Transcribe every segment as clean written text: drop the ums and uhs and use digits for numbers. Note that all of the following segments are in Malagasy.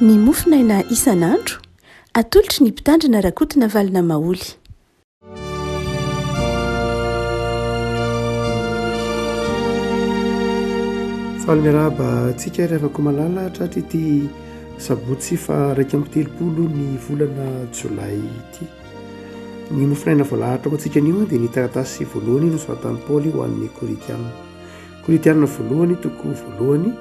Ny mofonaina isan'andro atolotry ny mpitandrina rakotina valina maoly. Faly miarahaba antsika revako malala tratry ity sabotsy fa 2 ny volana Jolay ity. Ny mofonaina voalahatra antsika anio dia ny taratasy voalohany no soratan'i Paoly ho an'ny Koritianina. Koritianina voalohany toko voalohany.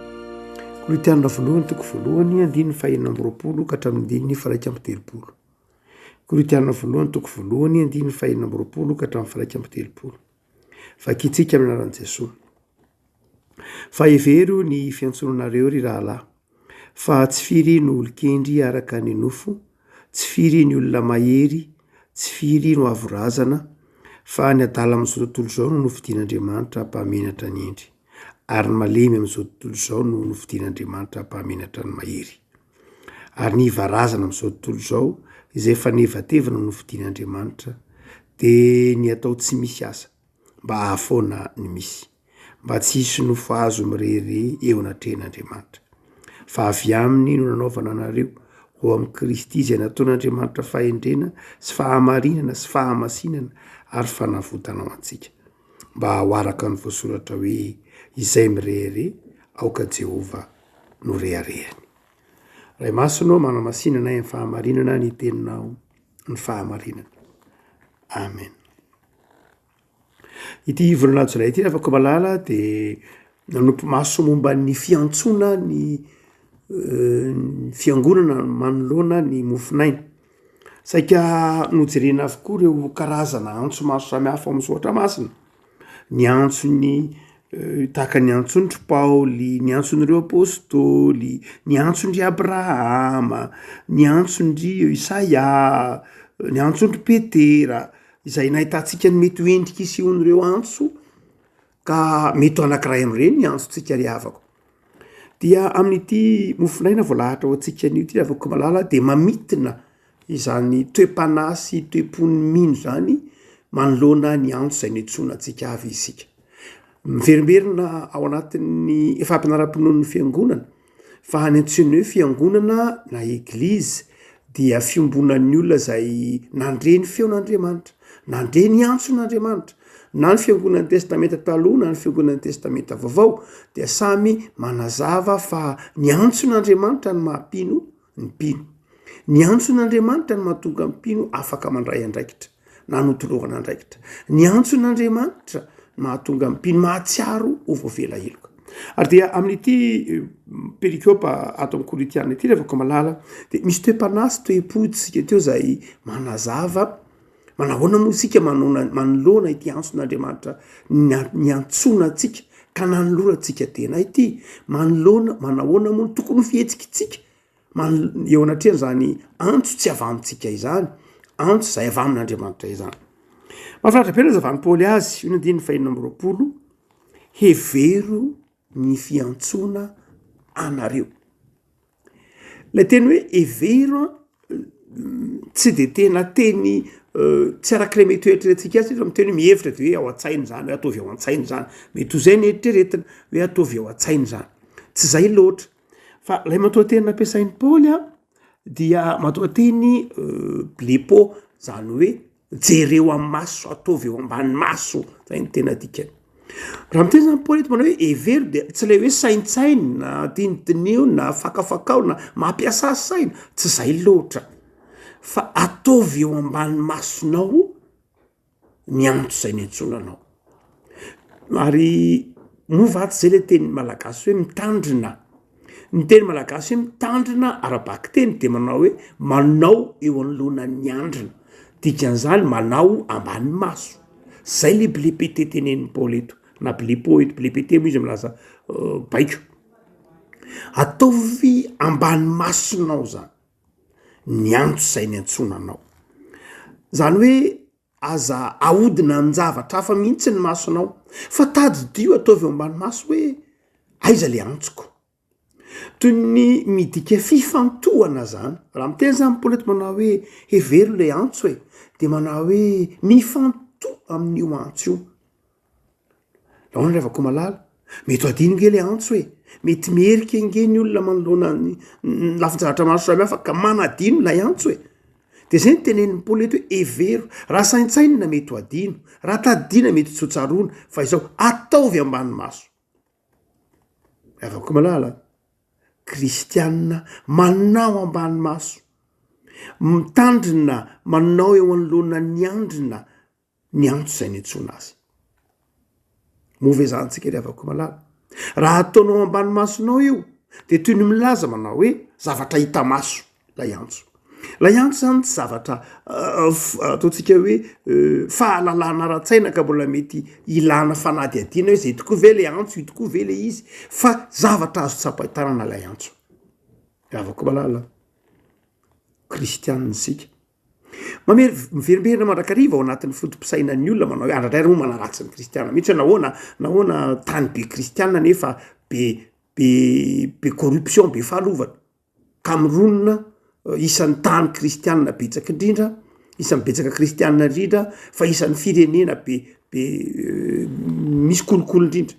Koritianina voalohany toko voalohany 2:20 ka hatramin'ny 2:30. Koritianina voalohany toko voalohany 2:20 ka hatramin'ny 2:30. Vakitsika amin'ny anaran'i Jesosy. Fa hevero ny fiantsonanareo ry rahalahy, fa tsy firy no olon-kendry araka ny nofo, tsy firy ny olona mahery, tsy firy no avorazana, fa ny adala amin'izao tontolo izao no nofidian'Andriamanitra mpahamenatra ny endry, ary ny malemy amin'izao tontolo izao no nofidian'Andriamanitra mpahamenatra ny mahery. Ary ny varazana amin'izao tontolo izao izay efa nevatevana no nofidian'Andriamanitra dia ny atao tsy misy asa mba ahafoana ny misy, mba tsy hisy nofo azo mirery eo anatrehan'Andriamanitra. Fa avy aminy no nanaovana anareo ho amin'ny Kristy izay nataon'Andriamanitra fahendrena sy fahamarinana sy fahamasinana ary fanavotana ho antsika, mba ho araka ny voasoratra hoe izay mirery aoka Jehova no reharehany. Ray masonao manamasinana amin'ny fahamarinana ny teninao ny fahamarinana. Amen. Ity volana Jolay ity afaka malala dia nanompo maso momba ny fiantsona ny fiangonana manoloana ny mofonaina. Saika nojerena avokoa ireo karazana antso maro samihafa amin'ny soatra masina. Ny antsony tahaka ny antson'ry Paoly, ny antson'ireo apôstôly, ny antson'ry Abrahama, ny antson'ry Isaia, ny antson'ry Petera, izay nahitantsika ny mety ho endrika isehoan'ireo antso ka mety anankiray amin'ireny ny antsontsika ry havako. Dia amin'ity mofonaina voalahatra ho antsika an'io ity avako malala dia mamitina izany toe-panasy toe-pony mino zany manoloana ny antso izay nentsoina antsika avy isika. Miverimberina ao anatin'ny fampianaram-ponon'ny fiangonana fa hanentsony hoe fiangonana na eglizy dia fiombonan'ny olona izay nandre ny feon'Andriamanitra, nandre ny antson'Andriamanitra, na ny fiangonan'ny testamenta taloha na ny fiangonan'ny testamenta vaovao dia samy manazava fa ny antson'Andriamanitra ny mahampino ny mpino. Ny antson'Andriamanitra ny mahatonga ny mpino afaka mandray andraikitra na notoloana andraikitra. Ny antson'Andriamanitra mahatonga ny mpino mahatsiaro ho voavela heloka. Ary dia amin'ity perikopa ato amin'ny Koritianina ity rehefa malala dia misy toe-panasy toe-potsika teo izay manazava manahoana moa isika manoloana ity antson'Andriamanitra ny antsoina antsika ka nanolorantsika tena ity manahoana moa tokony fihetsika eo anatrehana izany antso tsy avamintsika izany, antso izay avy amin'Andriamanitra izany. Mahafinaritra be razavan'i Paoly azy io 2:20 hevero ny fiantsona anareo. Ilay teny hoe hevero tsy dia tena teny tsy arak'ilay mety hoeritreretintsika azy, miteny hoe mihevitra dia hoe ao an-tsaina zany, hoe ataovy ao an-tsaina zany, mety ho izay ny eritreretina hoe ataovy ao an-tsaina zany. Tsy izay loatra. Fa ilay matoa-teny nampiasain'i Paoly dia matoa-teny blepo, zany hoe jereo amin'ny maso, ataovy eo ambany maso, zay ny tena dikany. Raha miteny zany Paoly eto manao hoe hevero dia tsy ilay hoe saintsaina na dinidineo na fakafakao na mampiasa saina, tsy izay loatra. Fa ataovy eo ambany masonao ny antso izay nentsonanao. Ary movaty zay le teny malagasy hoe mitandrina. Ny teny malagasy hoe mitandrina arabaky teny dia manao hoe manao eo anoloanan'ny andrina. Dikan'izany manao ambany maso. Zay le blepete tenen'ny Paoly eto, na blepo eto, blepete moa izy milaza baiko. Ataovy ambany masonao zany ny antso izay nentsonanao. Zany hoe aza ahodina amin'ny-javatra hafa mihitsy ny masonao, fa tadidio ataovy eo ambany maso hoe aiza le antsoko. Toy ny midika fifantohana zany. Raha miteny zany Paoly eto manao hoe hevero le antso dia manao hoe mifantoha amin'io antso io. Laona rehefa koa malala mety ho adino nge le antso hoe mety mierika nge ny olona manoloana ny lafin-javatra maro samihafa ka manadino lay antso hoe de zay ny tenen'ny paoly eto hoe evero raha saintsainina mety ho adino raha tadina mety tsotsaroana fa izao ataovy ambany maso avako malala kristianina manao ambany maso mitandrina manao eo anoloana ny andrina ny antso zay ny antsona azy movezantsika ry avako malala raha ataonao ambany masonao io de toy ny milaza manao hoe zavatra hita maso lay antso zany tsy zavatra ataontsika hoe fahalalana ra-tsaina ka mbola mety ilana fanady adina hoe zay tokoa ve le antso tokoa ve le izy fa zavatra azo tsapahitanana lay antso avako malala kristianina sika miveriberina mandrakariva ao anatin'ny fotom-pisainan'ny olona manao hoe andradray ro manaratsy ny kristianina mihitsy hoe nahoana tany be kristianina nefa be corruption be fahalovana Cameroun isan'ny tany kristianina betsaka indrindra isan'ny betsaka kristianina indrindra fa isan'ny firenena be misy kolokolo indrindra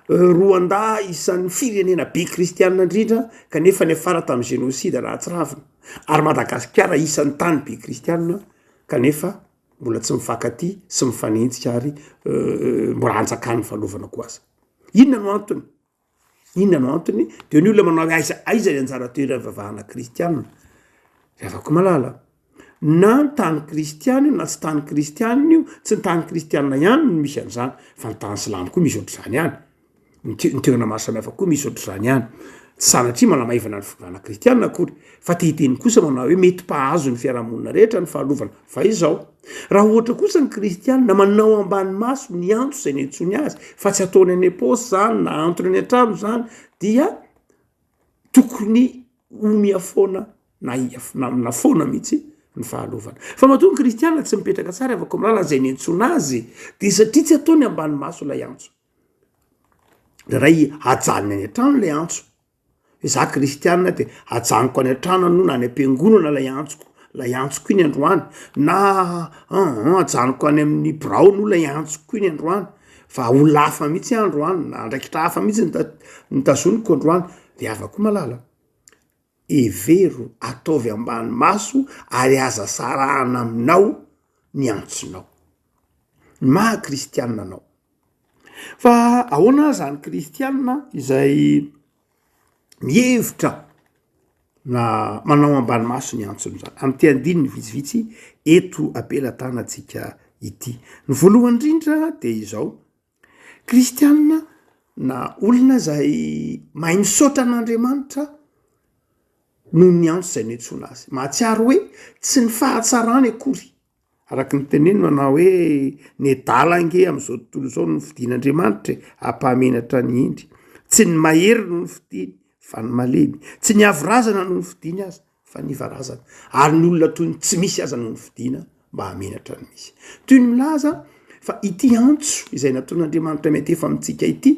Rwanda isan'ny firenena be kristianina indrindra kanefa ny afara tamin'ny génocide raha tsy ravina ary Madagasikara isan'ny tany be kristianina kanefa mbola tsy mifankaty sy mifanentsika ary mbola anjakany fahalovana ko aza inona no antony de ny olona manao aiza ny anjara toerana vavahana kristianina avako malala na ny tany kristiana io na tsy tany kristianina io tsy ny tany kristianina ihany no misy an'izany fa ny tany silamo koa misy ohatr'izany ihany ny toerana maro samihafa koa misy ohatr'izany ihany tsy sanatria manamaivana ny fivavahana kristianina akory fa tehiteny kosa manao hoe mety mpahazo ny fiarahamonina rehetra ny fahalovana fa izao raha ohatra kosa ny kristianina manao ambany maso ny antso zay ny antsony azy fa tsy ataony any am-paosy zany na antony any an-trano zany dia tokony omiafona na fona mihitsy ny fahalovana fa matoa ny kristianina tsy mipetraka tsara avako milala zay ny antsona azy de satria tsy ataony ambany maso lay antso ray ajanony any an-trano lay antso za kristianina de ajanoko any an-trano no na any am-piangonana lay antsoko iny androany na ajanoko any amin'ny brao no lay antsoko iny androany fa olona hafa mihitsy androany na andraikitra hafa mihitsy nitazoniko androany de avako malala evero ataovy ambany maso ary aza sarahana aminao ny antsonao maha kristianina anao fa ahoana zany kristianina izay mihevitra na manao ambany maso ny antsony zany am'ty andiny ny vitsivitsy eto apelatanantsika ity ny voalohany indrindra de izao kristianina na olona zay mahay misaotra an'Andriamanitra noho ny antso zay ny antsona azy mahatsiaro hoe tsy ny fahatsarany akory araky ny teneny manao hoe ny adalange am'izao tontolo zao no fidin'Andriamanitra ampahamenatra ny indry tsy ny mahery no ny fidiny fa ny malemy tsy ny avorazana no ny fidiny azy fa ny varazana ary ny olona toy ny tsy misy aza no ny fidina mba hamenatra ny misy toy ny milaza fa ity antso izay nataon'Andriamanitra mety efa amitsika ity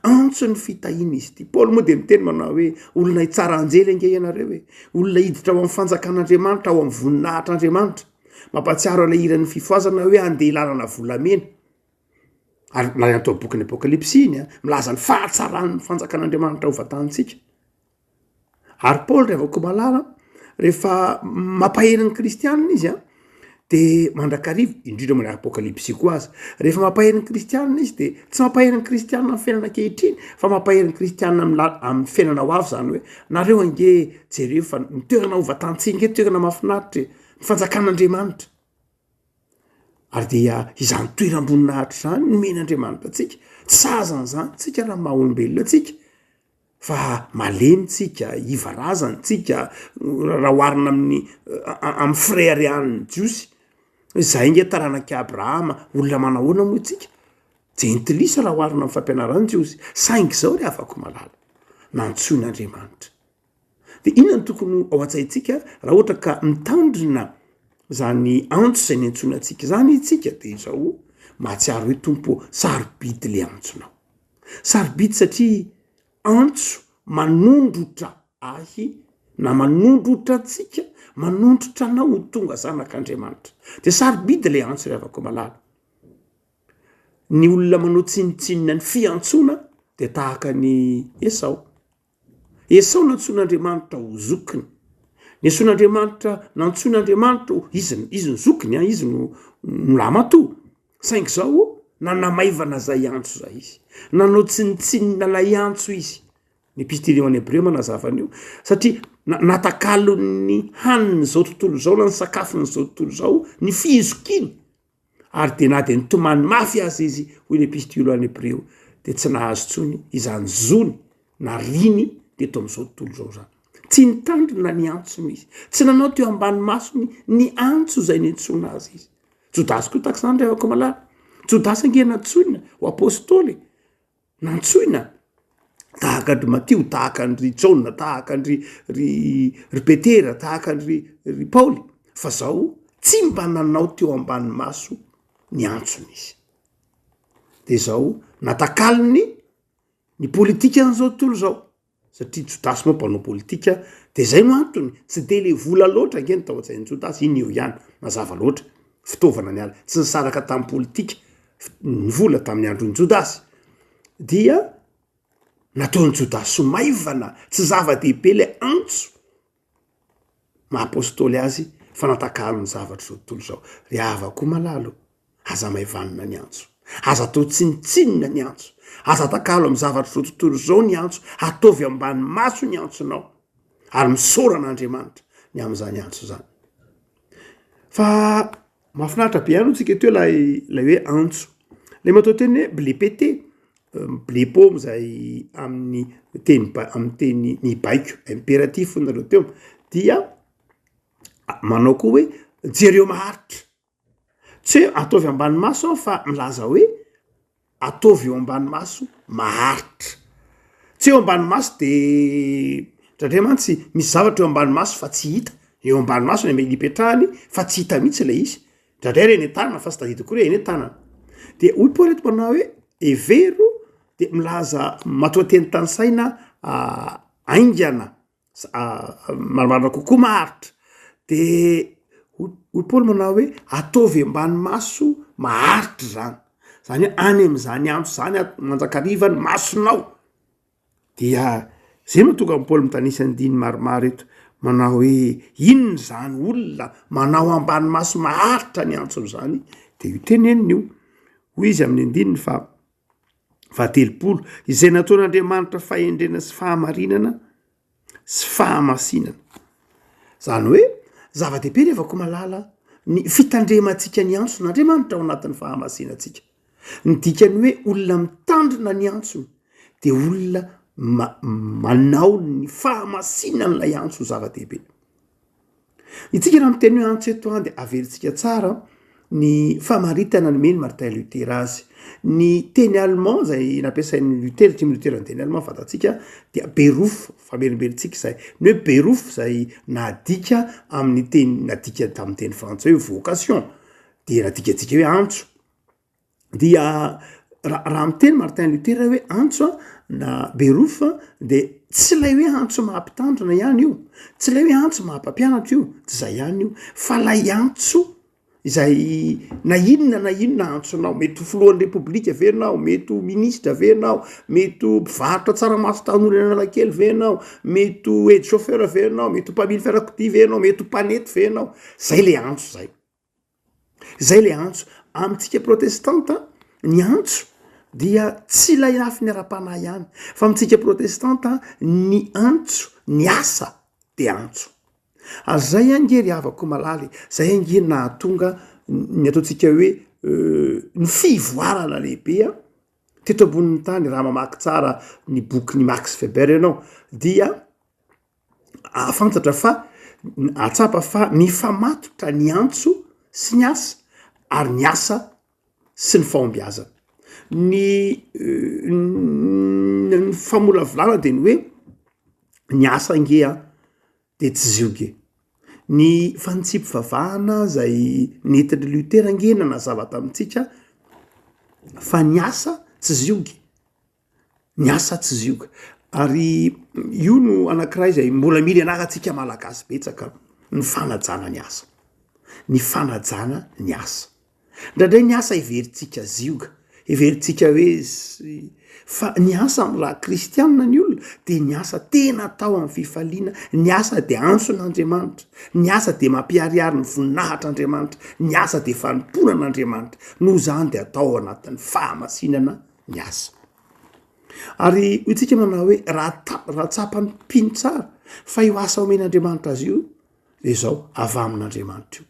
antso ny fitahina izy ity Paoly moa de miteny manao hoe olona hitsara anjely ange ianareo hoe olona hiditra ao amin'ny fanjakan'Andriamanitra ao amin'ny voninahitr'Andriamanitra mampatsiaro ilay iran'ny fifoazana hoe andeha hilalana volamena ary na atao boky ny apokalipsy iny milaza ny fahatsarany fanjakan'Andriamanitra ho vatantsika ary Paoly rehefa malala rehefa mampahery ny kristianina izy de mandrakarivo indrindra moa ny apokalipsy koa azy rehefa mampahery ny kristianina izy de tsy mampahery ny kristianina amin'ny fiainana ankehitriny fa mampahery ny kristianina amin'ny fiainana ho avy zany hoe nareo ange jereo fa ny toerana ho vatantsika toerana mahafinaritra ny fanjakan'Andriamanitra ary dia izany toeram-boninahitra zany nomen'Andriamanitra atsika tsy sahazan'izany tsika raha maha-olombelona atsika fa malemy tsika ivarazany tsika raha oharina amin'ny frérian'ny jiosy zay nge taranaki Abrahama olona manahoana moa tsika jentilisa raha oharina amin'ny fampianaran'ny jiosy saingy zao ry afako malala nantsoin'Andriamanitra de inona ny tokony ao an-tsaintsika raha ohatra ka mitandrina zany antso zay ny antsonantsika zany itsika de izao mahatsiaro hoe tompo sarobidy le antsonao sarobidy satria antso manondrotra ahy na manondrotra atsika manondrotra anao tonga zanak'Andriamanitra de sarobidy le antso rehavako malala ny olona manao tsinitsinina ny fiantsoana de tahaka ny Esau nantsoin'Andriamanitra ho zokiny. Ny antsoin'Andriamanitra nantsoin'Andriamanitra ho izy ny zokiny izy no lamatoa. Saingy zao nanamaivana zay antso zay izy. Nanao tsinitsinina lay antso izy. Ny epistily any Hebreo manazava an'io satria natakalony haniny zao tontolo zao na ny sakafon'izao tontolo zao ny fihizokiny. Ary de na de nitomany mafy azy izy hoy ny epistily any Hebreo de tsy nahazo tsony izany zony na riny de eto am'izao tontolo zao zany. Tsy nitandrina ny antso misy. Tsy nanao teo ambany masony ny antso zay nentsoina azy izy. Jodasy koa tahaka izany revako malala. Jodasy ange nantsoina ho apôstôly. Nantsoina tahaka andry Matio, tahaka andry Jauna, tahaka andry ry Petera, tahaka andry Paoly. Fa zao tsy mba nanao teo ambany maso ny antso misy. De zao natakalony ny politika an'izao tontolo zao. Satria Jodasy moa mpanao politika de zay no antony. Tsy de le vola loatra nge tao an-tsain'ny Jodasy iny eo ihany mazava loatra fitaovana ny ala. Tsy nisaraka tamin'ny politika ny vola tamin'ny andron'ny Jodasy. Dia nataon'ny Jodasy maivana tsy zava-dehibe le antso maha-apôstôly azy fa natakalony zavatra zao tontolo zao. Ry havako malalo, aza maivanina ny antso. Aza atao tsinitsinina ny antso. Aza takalo amin'ny zavatra zao tontolo zao ny antso. Ataovy ambany maso ny antsonao. Ary misoran'Andriamanitra ny am'izany antso zany. Fa mahafinaritra be ihany tsika teo lay hoe antso. Le matao teny hoe blé pété. Blé paume zay amin'ny teny ny baiko impératif nareo teo dia manao koa hoe jereo maharitra. Tsy hoe ataovy ambany maso fa milaza hoe ataovy eo ambany maso maharitra. Tsy eo ambany maso de Andriamanitra misy zavatra eo ambany maso fa tsy hita. Eo ambany maso ny hipetrahany fa tsy hita mihitsy le izy. Ndradray reny tanana fa tsy tadidi koa reny tanana. De hoy Paoly eto manao hoe evero de milaza matoateny tansaina aingana maromaro kokoa maharitra. De hoy Paoly manao hoe ataovy ambany maso maharitra zany. Zany hoe any am'izany antso zany manjakarivany masonao. Dia zay no tonga Paoly mitanisa ny diny maromaro eto manao hoe inona zany olona manao ambany maso maharitra ny antsony zany de io teneniny io. Hoy izy amin'ny andininy fa telopolo izay nataon'Andriamanitra fahendrena sy fahamarinana sy fahamasinana. Zany hoe zava-dehibe revako malala ny fitandremantsika ny antson'Andriamanitra ao anatin'ny fahamasinantsika. Ny dikany hoe olona mitandrina ny antsony de olona manao ny fahamasinana lay antso zava-dehibe. Itsika raha miteny hoe antso eto de averintsika tsara ny famaritana ny meny Martin Luther azy. Ny teny allemand zay nampiasain'ny Luther, timy Luther ny teny allemand fatatsika dia beruf, famerimberintsika izay. Ny hoe beruf zay nadika amin'ny teny nadika tamin'ny teny frantsay hoe vocation, dia nadikatsika hoe antso. Dia raha miteny Martin Luther hoe antso na beruf de tsy lay hoe antso mahampitandrina ihany io, tsy lay hoe antso mahampampianatra io, tsy zay ihany io, fa lay antso izay na inona antsonao, mety filohan'ny repoblika ve nao, mety ministra ve nao, mety mpivarotra tsaramaso tanora Analakely ve nao, mety aide chauffeur ve nao, mety mpamily fiarakodia ve nao, mety mpanety ve nao. Zay le antso zay. Zay le antso. Amintsika protestanta ny antso dia tsy lay afy ny ara-panahy ihany, fa amintsika protestanta ny antso, ny asa de antso. Ary zay angery havako malaly, zay angery nahatonga ny ataontsika hoe ny fivoarana lehibe teto ambonin'ny tany. Raha mamaky tsara ny boky ny Max Weber ianao dia afantatra fa atsapa fa mifamatotra ny antso sy ny asa ary ny asa sy ny fahombiazana. Ny famolavolana de ny hoe ny asa angea de tsy zioge. Ny fanitsipivavahana zay nentin'ny Luther angena nazava tamintsika fa ny asa tsy zioge. Ny asa tsy zioga. Ary io no anankiray zay mbola mily anaratsika malagasy betsaka, ny fanajana ny asa. Ny fanajana ny asa. Ndraindray ny asa iverintsika zioga, everitsika hoe fa ny asa amin'ny raha kristianina ny olona de ny asa tena atao amin'ny fifaliana, ny asa de anson'Andriamanitra, ny asa de mampiariary ny voninahitr'Andriamanitra, ny asa de fanompona an'Andriamanitra, noho zany de atao anatin'ny fahamasinana ny asa. Ary itsika manao hoe raha tsapany mpino tsara fa io asa omen'Andriamanitra azy io de zao avy amin'Andriamanitra io.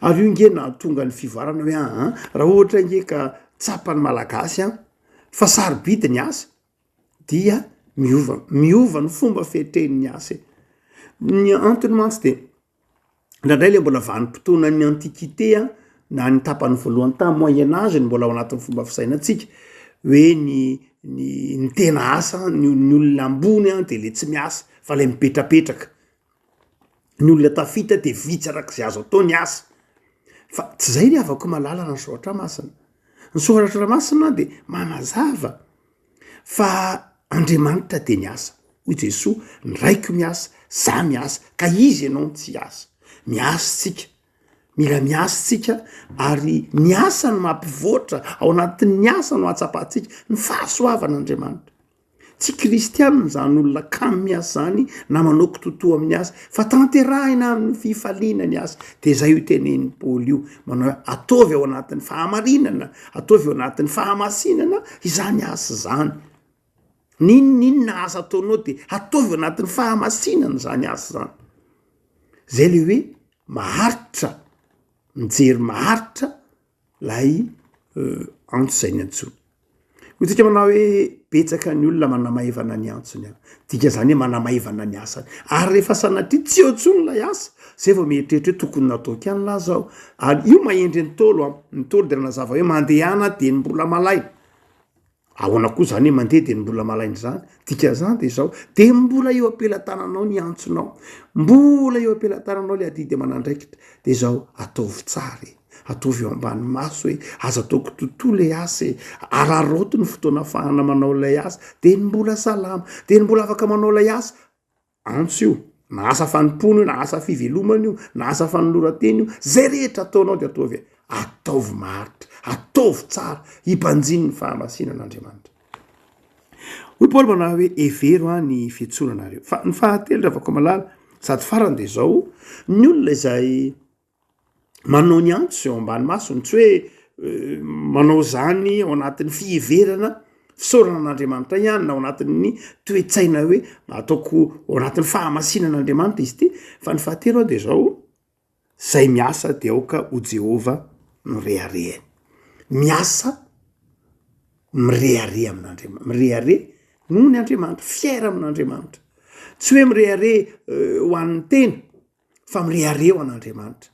Ary io nge na tonga ny fivoarana hoe raha ohatra nge ka tsapany malagasy fa sarobidy ny asa dia miova ny fomba fetren'ny asa. Ny antony mantsy de ndraindray le mbola vanim-potoana ny antikité na ny tapany voalohany tamy moyen âge mbola ao anatin'ny fomba fisainantsika hoe ny tena asa ny olona ambony de le tsy miasa fa le mipetrapetraka, ny olona tafita de vitsy arak'izay azo atao ny asa. Fa tsy zay le afaka malalana ny soratra masina. Ny soratra masina de manazava fa Andriamanitra de ny asa. Hoy Jesosy, ny raiko miasa, za miasa, ka izy ianao tsy asa. Miasa tsika, mila miasa tsika, ary ny asa no mampivoatra, ao anatin'ny asa no atsapatsika ny fahasoavan'Andriamanitra. Tsy kristianina zany olona kamy miasa zany na manoko totoa amin'ny asa, fa tanterahina amin'ny fifaliana ny asa. De zay io tenen'ny Paoly io, manao ataovy ao anatin'ny fahamarinana, ataovy ao anatin'ny fahamasinana izany asa zany. Ninona asa ataonao de ataovy ao anatin'ny fahamasinana zany asa zany. Zay le hoe maharitra, mijery maharitra lay antso zay ny antsoina. Itsika manao hoe betsaka ny olona manamaivana ny antsony. Dika zany hoe manamaivana ny asany. Ary rehefa sanatria tsy eo tsony lay asa, zay vao mieritreritra hoe tokony natao kiany lahy zao. Ary io mahendry ny tolo, ny tolo de nanazava hoe mandehana de ny mbola malaina. Ahoana koa zany hoe mandeha de ny mbola malaina zany. Dika zany de zao, de mbola eo ampelatananao ny antsonao, mbola eo ampelatananao le adidy aman'andraikitra. De zao ataovy tsara, ataovy eo ambany maso hoe aza ataoko totoa le asa, araroto ny fotoana ahafahana manao lay asa, de ny mbola salama, de ny mbola afaka manao lay asa. Antso io, na asa fanompoana io, na asa fivelomana io, na asa fanolorateny io, zay rehetra ataonao de ataovy, ataovy maharitra, ataovy tsara, hipanjiny ny fahamasinan'Andriamanitra. Hoy Paoly manao hoe evero ny fiantsonanareo. Fa ny fahatelo afaka malala sady farany de zao, ny olona izay manao ny antso eo ambany masony, tsy hoe manao zany ao anatin'ny fiheverana fisaorana an'Andriamanitra ihany, na ao anatin'ny toetsaina hoe ataoko ao anatin'ny fahamasinan'Andriamanitra izy ty. Fa ny fahatelo de zao, zay miasa de aoka ho Jehova no reharehany. Miasa mirehare amin'Andriamanitra, mirehare noho ny Andriamanitra, fiaira amin'Andriamanitra. Tsy hoe mirehare ho an'ny tena, fa mirehare ho an'Andriamanitra.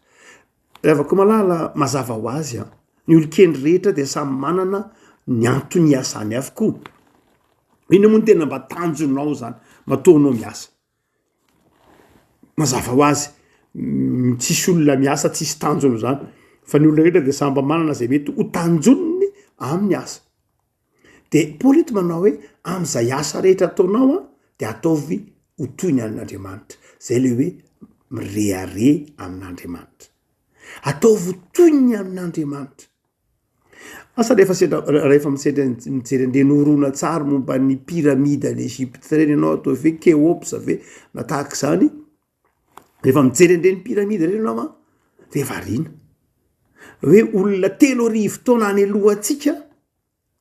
Afaka malala mazava ho azy ny olon-kendry rehetra de samy manana ny antony asany avokoa. Ino moa ny tena mba tanjonao zany, mataonao miasa. Mazava ho azy, tsisy olona miasa tsisy tanjona zany, fa ny olona rehetra de samy manana zay mety ho tanjoniny amin'ny asa. De Paoly eto manao hoe amin'izay asa rehetra ataonao de ataovy ho toy ny an'Andriamanitra. Zay le hoe mirehare amin'Andriamanitra. Ataovy ho toy ny amin'Andriamanitra. Asa rehefa mijery an'le norona tsara momba ny piramide an'Egypte reny ianao, atao hoe Kéops ve na tahaka zany. Rehefa mijery an'ireny piramide reny ianao de variana. Hoe olona 3,000 taona any alohantsika,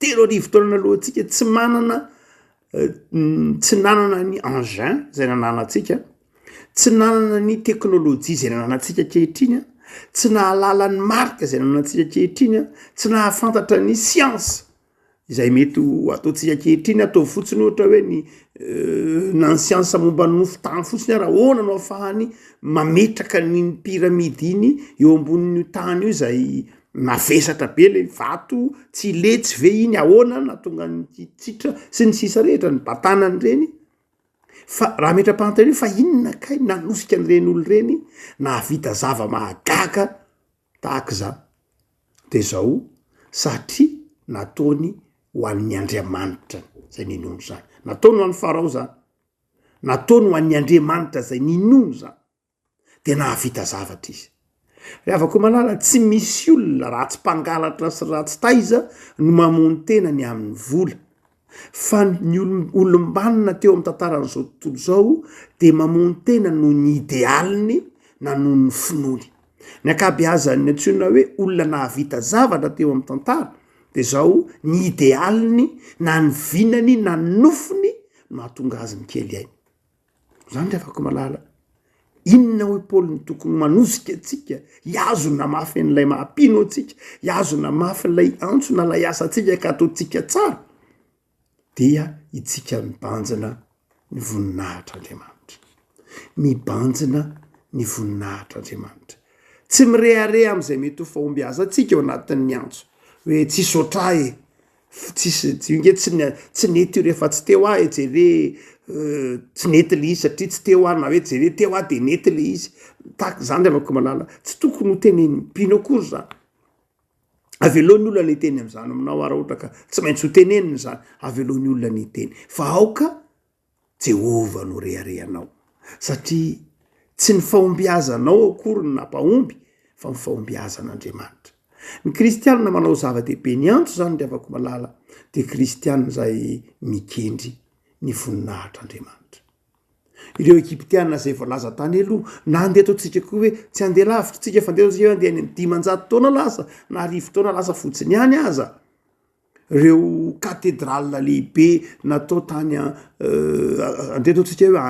3,000 taona alohantsika tsy nanana ny engin zay nananantsika, tsy nanana ny teknôlôjia zay nananantsika kehitriny, tsy nahalala ny marika zay nananantsika kehitriny, tsy nahafantatra ny siansa izay mety ataontsika kehitriny. Atao fotsiny ohatra hoe na ny siansa momba ny nofo-tany fotsiny ara, ahoana no ahafahany mametraka ny piramide iny eo ambonin'io tany io izay mavesatra be le vato, tsy letsy ve iny, ahoana natonga ny tsitra sy ny sisa rehetra, ny batanany reny. Fa raha metra-pantany fa inona kay nanosika an'ireny olo reny na vita zava mahagaga tahaka zany. De zao satria nataony ho an'ny Andriamanitra zay ninono zany, nataony ho an'ny Farao zany, nataony ho an'ny Andriamanitra zay ninono zany, de nahavita zavatra izy. Rehavako malala tsy misy olona ratsy mpangalatra sy ratsy taiza no mamony tena ny amin'ny vola fa ny olombanina teo amin'ny tantaran'izao tontolo zao de mamony tena no ny idealiny na noho ny finoany. Ny akabeazany antsoina hoe olona nahavita zavatra teo amin'ny tantara de zao ny idealiny na ny vinany na ny nofony no hahatonga azy ny kely ainy. Zany rehavako malala inona hoe Paoly ny tokony manosika atsika hiazo na mafy n'ilay mahampino atsika hiazo na mafy n'ilay antso na lay asa atsika ka ataotsika tsara dia itsika mibanjina ny voninahitr'Andriamanitra. Mibanjina ny voninahitr'Andriamanitra. Tsy mireare am'izay mety ho fahombiaza atsika ao anatin'ny antso hoe tsisy oatrae tsy nety rehefa tsy teo ahy jere tsy nety le izy satria tsy teo ahy na hoe jere teo ahy de nety le izy tak zany rehavako malala tsy tokony ho teneny mpino akory zany. Aveloan'ny olona ny teny am'izany aminao ara ohatra ka tsy maintsy ho teneniny zany aveloan'ny olona ny teny fa aoka Jehova no reharehanao satria tsy ny fahombiazanao akory ny nampahomby fa ny fahombiazan'Andriamanitra. Ny kristianina manao zava-dehibe ny antso zany rehavako malala de kristianina zay mikendry ny voninahitr'Andriamanitra. Ireo ekiptianina zay voalaza tany aloha na andeha ataotsika koa hoe tsy andeha lavitra tsika fa andeha ataotsika hoe andeha any 500 taona lasa na 1000 taona lasa fotsiny ihany aza. Reo katedrala lehibe natao tany andeha ataotsika hoe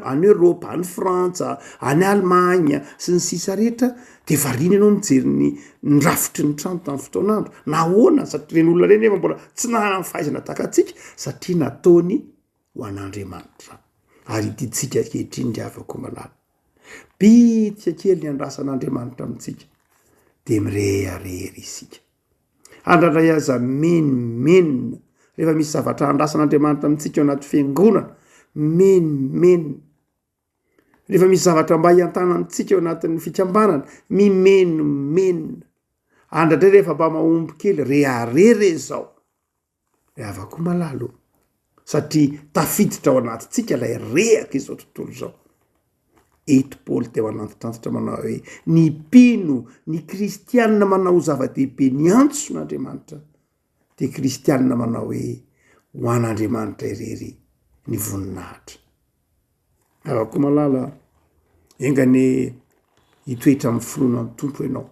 any Europe, any Frantsa, any Allemagne sy ny sisa rehetra de variana ianao mijery ny rafitry ny trano tamin'ny fotoanandro. Nahoana satria reny olona reny nefa mbola tsy nanana fahaizana tahaka atsika satria nataony ho an'Andriamanitra. Ary ititsika kehitriny rehavako malala. Bitsika kely ny andrasan'Andriamanitra amintsika de mireharery isika. Andradray aza menina rehefa misy zavatra andrasan'Andriamanitra amintsika ao anaty fiangonana menina. Rehefa misy zavatra mba hiantana amintsika ao anatin'ny fikambanana menina. Andradray rehefa mba mahomby kely reharery zao rehavako malalo satria tafiditra ao anatintsika lay rehaka izao tontolo zao. Eto Paoly teo anantitantitra manao hoe ny mpino ny kristianina manao zava-dehibe ny antson'Andriamanitra de kristianina manao hoe ho an'Andriamanitra irery ny voninahitra. Avako malala engane hitoetra amin'ny finoana ny tompo ianao.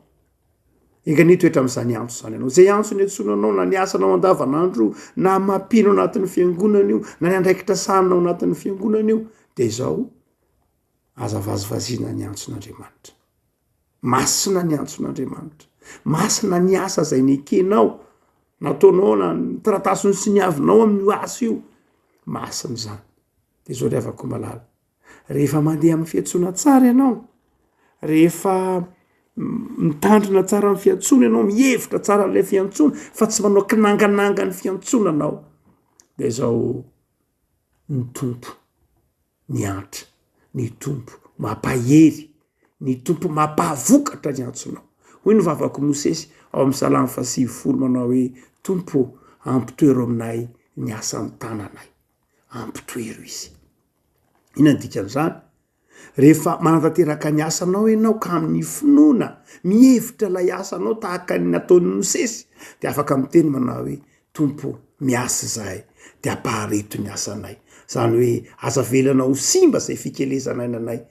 Engane hitoetra amin'izany antso zany ianao. Zay antso ny antsonanao na ny asanao andavanandro na mampino anatin'ny fiangonana io na ny andraikitra sanao anatin'ny fiangonana io de zao aza vazivaziana ny antson'Andriamanitra. Masina ny antson'Andriamanitra. Masina ny asa zay nekenao nataonao na ny taratasiny sy ny avinao amin'ny asa io. Masina zany. De zao rehavako malala. Rehefa mandeha amin'ny fiantsona tsara ianao, rehefa mitandrina tsara amin'ny fiantsona ianao, mihevitra tsara n'ilay fiantsona fa tsy manao kinangananga ny fiantsona anao de zao ny tompo ny antra, ny tompo mampahery, ny tompo mampahavokatra ny antsonao. Hoy ny vavako Mosesy ao amin'ny Salamy 8 manao hoe tompo ampitoero aminay ny asan'ny tananay. Ampitoero izy. Inona ny dikan'izany? Rehefa manantanteraka ny asanao ianao ka amin'ny finoana mihevitra lay asanao tahaka ny nataon'ny Mosesy de afaka miteny manao hoe tompo miasa zahay de ampahareto ny asanay. Zany hoe aza velana ho simba zay fikelezanay nanay.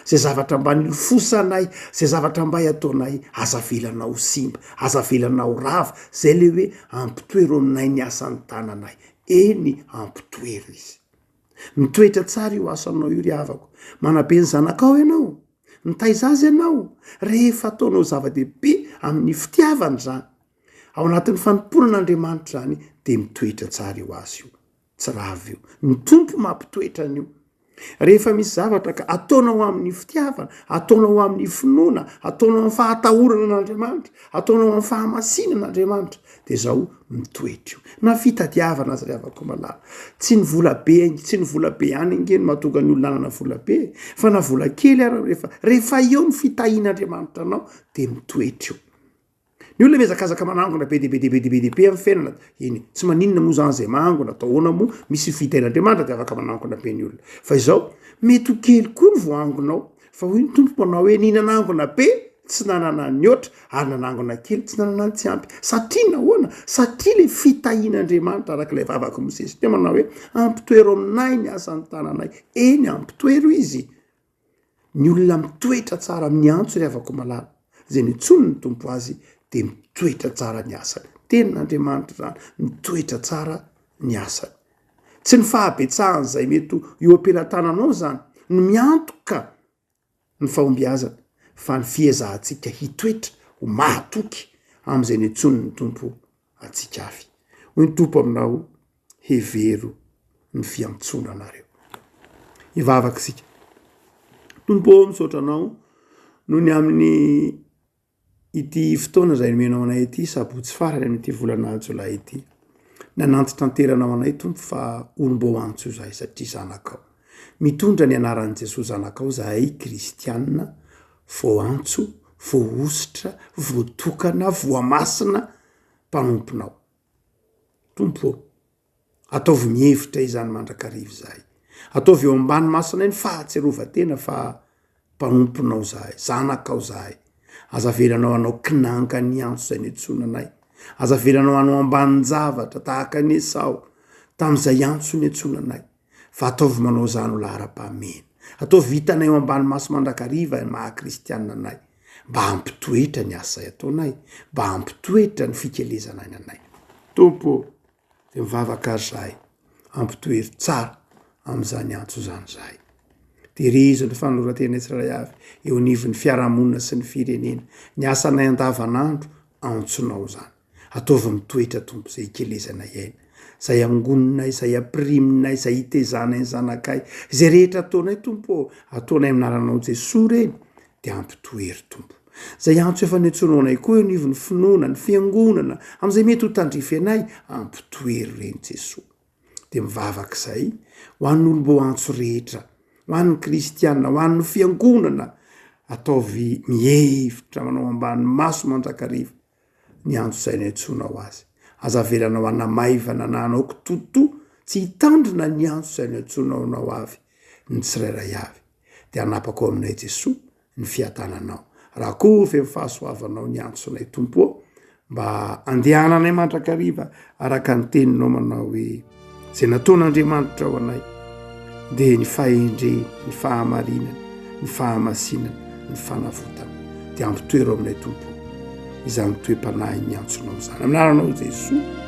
Zay zavatra mba nilofosanay, zay zavatra mba ataonay aza velana ho simba, aza velana ho rava, zay le hoe ampitoero aminay ny asan'ny tananay. Eny ampitoero izy. Mitoetra tsara io asanao io ry havako. Manabe ny zanakao ianao, mitaiza azy ianao, rehefa ataonao zava-dehibe amin'ny fitiavana zany. Ao anatin'ny fanomponan'Andriamanitra zany de mitoetra tsara io azy io. Tsy rava io. Ny tompo mampitoetra an'io. Rehefa misy zavatra ka ataonao amin'ny fitiavana, ataonao amin'ny finoana, ataonao amin'ny fahatahorana n'Andriamanitra, ataonao amin'ny fahamasinan'Andriamanitra de zao mitoetra io. Na fitadiavana azy rehavako malala. Tsy ny vola be ihany ingeny mahatonga ny olona nanana vola be, fa na vola kely ary rehefa eo ny fitahian'Andriamanitra anao de mitoetra io. Ny olona mezakazaka manangona be amin'ny fiainana eny tsy maninona moa zany zay mangona ataona moa misy fitahian'Andriamanitra de afaka manangona be ny olona. Fa izao mety ho kely koa ny voangonao fa hoy ny tompo manao hoe ninanangona be tsy nanana ny oatra ary nanangona kely tsy nanana ny tsy ampy satria nahoana satria le fitahian'andriamanitra arak'ilay vavaka mosesy te manao hoe ampitoero aminay ny asan'ny tananay eny ampitoero izy ny olona mitoetra tsara amin'ny antso ry avako malala zay ny tsony ny tompo azy de mitoetra tsara ny asany tenin'andriamanitra zany mitoetra tsara ny asany tsy ny fahabetsahany zay mety eo ampelantananao zany no miantoka ny fahombiazana fa ny fiezahantsika hitoetra ho mahatoky am'izay ny tsony ny tompo atsika avy hoy ny tompo aminao hevero ny fiantsona anareo hivavakasika tompo misaotra anao no ny amin'ny ity fotoana zay nomenao anay ity sabotsy farany amin'ity volana jolay ity nanantitra tanteranao anay tompo fa olombo antso zay satria zanakao mitondra ny anaran'i Jesosy zanakao zahay kristianina vo antso vo ositra vo tokana voamasina mpanomponao tompo ataovy mihevitra izany mandrakarivo zahay ataovy eo ambany masina ny fahatserovatena fa mpanomponao zahay zanakao zahay azavelanao anao kinanga ny antso zay niantsonanay azavelanao anao ambany zavatra tahaka ny Esau tam'izay antso ny antsonanay fa ataovy manao zany lahara-pahamena ataovy vitanay eo ambany maso mandrakariva maha-kristianina anay mba ampitoetra ny asay ataonay mba ampitoetra ny fikelezanay anay tompo de mivavaka zahay ampitoery tsara am'izany antso zany zahay terizo ny fanoratena Israely avy eo anivon'ny fiarahamonina sy ny firenena ny asanay andavanandro antsonao zany ataovy mitoetra tompo zay hikelezanay aina zay angononay zay ampiriminay zay hitezanay ny zanakay zay rehetra ataonay tompo ataonay aminaranao Jesosy reny de ampitoery tompo zay antso efa niantsonao anay koa eo anivon'ny finoana ny fiangonana am'izay mety ho tandrify anay ampitoery reny Jesosy de mivavak'izay ho an'ny olombo antso rehetra ho an'ny kristianina ho an'ny fiangonana ataovy mihevitra manao ambany maso mandrakariva ny antso zay niantsonao azy azavelanao anamaivana nanao kitoto tsy hitandrina ny antso zay niantsonao anao avy ny tsirairay avy de anapako aminay Jesosy ny fiatananao raha koa fe fahasoavanao ny antsonay tompo mba andehananay mandrakariva araka ny teninao manao hoe zay nataon'Andriamanitra ao anay de ny fahendre ny fahamarinana ny fahamasinana ny fanavotana de ampitoero aminay tompo izany toe-panahy ny antsonao zany aminaranao Jesosy